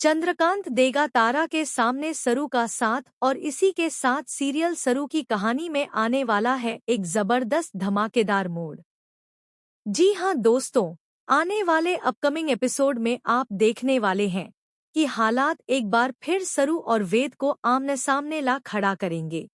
चंद्रकांत देगा तारा के सामने सरू का साथ और इसी के साथ सीरियल सरू की कहानी में आने वाला है एक जबरदस्त धमाकेदार मोड़। जी हाँ दोस्तों, आने वाले अपकमिंग एपिसोड में आप देखने वाले हैं कि हालात एक बार फिर सरू और वेद को आमने सामने ला खड़ा करेंगे।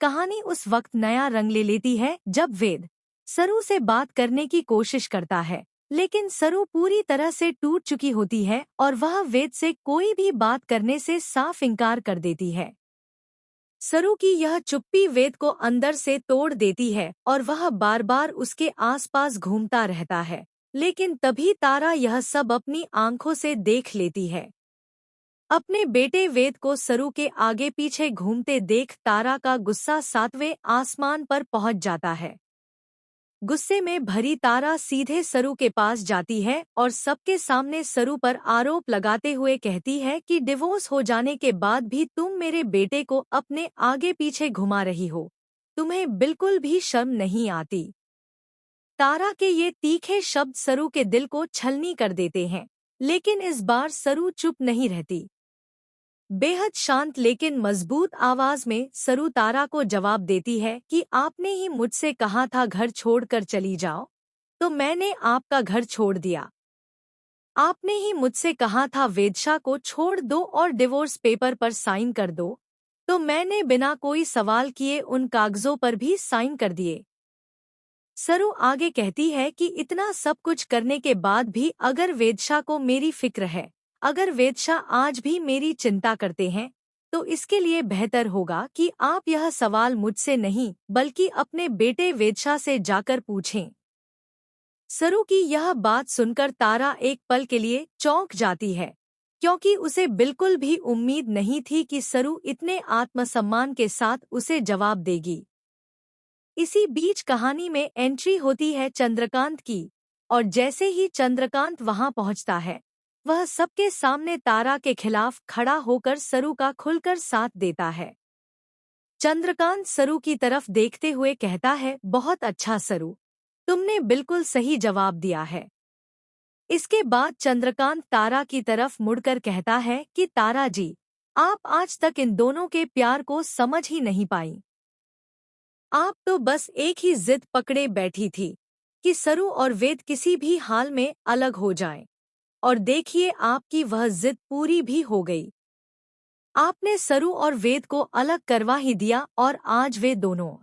कहानी उस वक्त नया रंग ले लेती है जब वेद सरू से बात करने की कोशिश करता है, लेकिन सरू पूरी तरह से टूट चुकी होती है और वह वेद से कोई भी बात करने से साफ इनकार कर देती है। सरू की यह चुप्पी वेद को अंदर से तोड़ देती है और वह बार बार उसके आसपास घूमता रहता है, लेकिन तभी तारा यह सब अपनी आंखों से देख लेती है। अपने बेटे वेद को सरू के आगे पीछे घूमते देख तारा का गुस्सा 7वें आसमान पर पहुंच जाता है। गुस्से में भरी तारा सीधे सरू के पास जाती है और सबके सामने सरू पर आरोप लगाते हुए कहती है कि डिवोर्स हो जाने के बाद भी तुम मेरे बेटे को अपने आगे पीछे घुमा रही हो, तुम्हें बिल्कुल भी शर्म नहीं आती। तारा के ये तीखे शब्द सरू के दिल को छलनी कर देते हैं, लेकिन इस बार सरू चुप नहीं रहती। बेहद शांत लेकिन मजबूत आवाज में सरू तारा को जवाब देती है कि आपने ही मुझसे कहा था घर छोड़कर चली जाओ, तो मैंने आपका घर छोड़ दिया। आपने ही मुझसे कहा था वेदशा को छोड़ दो और डिवोर्स पेपर पर साइन कर दो, तो मैंने बिना कोई सवाल किए उन कागजों पर भी साइन कर दिए। सरू आगे कहती है कि इतना सब कुछ करने के बाद भी अगर वेदशा को मेरी फिक्र है, अगर वेदशा आज भी मेरी चिंता करते हैं, तो इसके लिए बेहतर होगा कि आप यह सवाल मुझसे नहीं बल्कि अपने बेटे वेदशा से जाकर पूछें। सरू की यह बात सुनकर तारा एक पल के लिए चौंक जाती है, क्योंकि उसे बिल्कुल भी उम्मीद नहीं थी कि सरू इतने आत्मसम्मान के साथ उसे जवाब देगी। इसी बीच कहानी में एंट्री होती है चंद्रकांत की, और जैसे ही चंद्रकांत वहां पहुंचता है, वह सबके सामने तारा के खिलाफ खड़ा होकर सरू का खुलकर साथ देता है। चंद्रकांत सरू की तरफ देखते हुए कहता है, बहुत अच्छा सरू, तुमने बिल्कुल सही जवाब दिया है। इसके बाद चंद्रकांत तारा की तरफ मुड़कर कहता है कि तारा जी, आप आज तक इन दोनों के प्यार को समझ ही नहीं पाई। आप तो बस एक ही जिद पकड़े बैठी थी कि सरू और वेद किसी भी हाल में अलग हो जाएं, और देखिए आपकी वह जिद पूरी भी हो गई। आपने सरू और वेद को अलग करवा ही दिया और आज वे दोनों